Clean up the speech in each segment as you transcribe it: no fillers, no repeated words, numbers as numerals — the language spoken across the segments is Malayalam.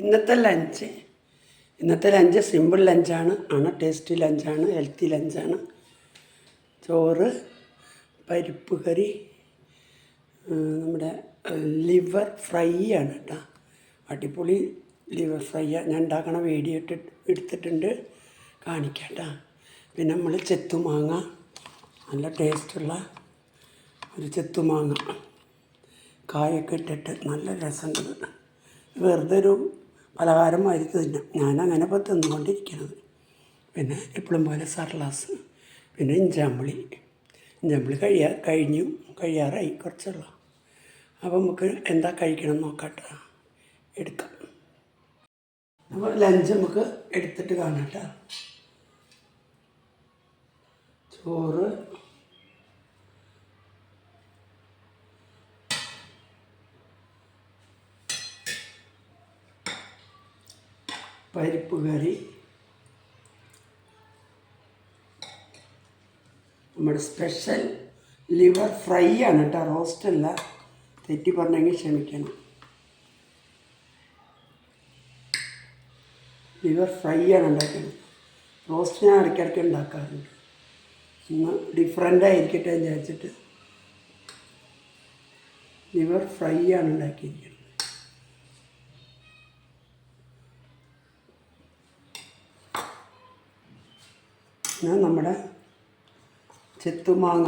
ഇന്നത്തെ ലഞ്ച് സിമ്പിൾ ലഞ്ചാണ്, ടേസ്റ്റി ലഞ്ചാണ്, ഹെൽത്തി ലഞ്ചാണ്. ചോറ്, പരിപ്പ് കറി, നമ്മുടെ ലിവർ ഫ്രൈ ആണ് കേട്ടോ. അടിപൊളി ലിവർ ഫ്രൈ ഞാൻ ഉണ്ടാക്കണ വീഡിയോ എടുത്തിട്ടുണ്ട്, കാണിക്കാം കേട്ടോ. പിന്നെ നമ്മൾ ചെത്തുമാങ്ങ, നല്ല ടേസ്റ്റുള്ള ഒരു ചെത്തുമാങ്ങ കായൊക്കെ ഇട്ടിട്ട് നല്ല രസമുണ്ട്. വെറുതെ ഒരു പലഹാരമാതിരി തിന്നാം. ഞാനങ്ങനെ ഇപ്പോൾ തിന്നുകൊണ്ടിരിക്കുന്നത്. പിന്നെ എപ്പോഴും പോലെ സർലാസ്, പിന്നെ ഇഞ്ചാമ്പുളി കഴിയാറായി കുറച്ചുള്ള. അപ്പോൾ നമുക്ക് എന്താ കഴിക്കണം നോക്കട്ടെ, എടുക്കാം. അപ്പോൾ ലഞ്ച് നമുക്ക് എടുത്തിട്ട് കാണാം കേട്ടോ. ചോറ്, പരിപ്പ് കറി, നമ്മുടെ സ്പെഷ്യൽ ലിവർ ഫ്രൈ ആണ് കേട്ടോ, റോസ്റ്റല്ല. തെറ്റി പറഞ്ഞെങ്കിൽ ക്ഷമിക്കണം. ലിവർ ഫ്രൈ ആണ് ഉണ്ടാക്കുന്നത്. റോസ്റ്റ് ഞാൻ ഇടയ്ക്കിടയ്ക്ക് ഉണ്ടാക്കാറുണ്ട്. ഇന്ന് ഡിഫറൻ്റ് ആയിരിക്കട്ടെ എന്ന് വിചാരിച്ചിട്ട് ലിവർ ഫ്രൈ ആണ് ഉണ്ടാക്കിയിരിക്കുന്നത്. പിന്നെ നമ്മുടെ ചെത്തുമാങ്ങ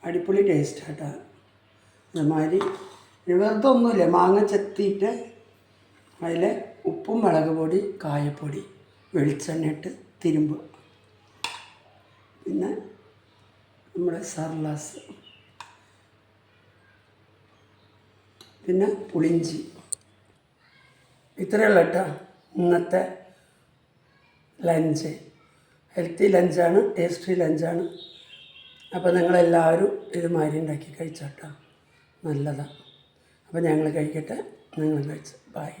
അടിപൊളി ടേസ്റ്റ് കേട്ടോ. അതുമാതിരി വെറുതെ ഒന്നുമില്ല, മാങ്ങ ചെത്തിയിട്ട് അതിൽ ഉപ്പും മുളക് പൊടി, കായപ്പൊടി, വെളിച്ചെണ്ണ ഇട്ട് തിരുമ്പുക. പിന്നെ നമ്മുടെ സർലാസ്, പിന്നെ പുളിഞ്ചി. ഇത്രയുള്ള കേട്ടോ ഇന്നത്തെ ലഞ്ച്. ഹെൽത്തി ലഞ്ചാണ്, ടേസ്റ്റി ലഞ്ചാണ്. അപ്പോൾ നിങ്ങളെല്ലാവരും ഇതുമാതിരി ഉണ്ടാക്കി കഴിച്ചോട്ടോ, നല്ലതാണ്. അപ്പോൾ ഞങ്ങൾ കഴിക്കട്ടെ, നിങ്ങൾ കഴിച്ചു. ബൈ.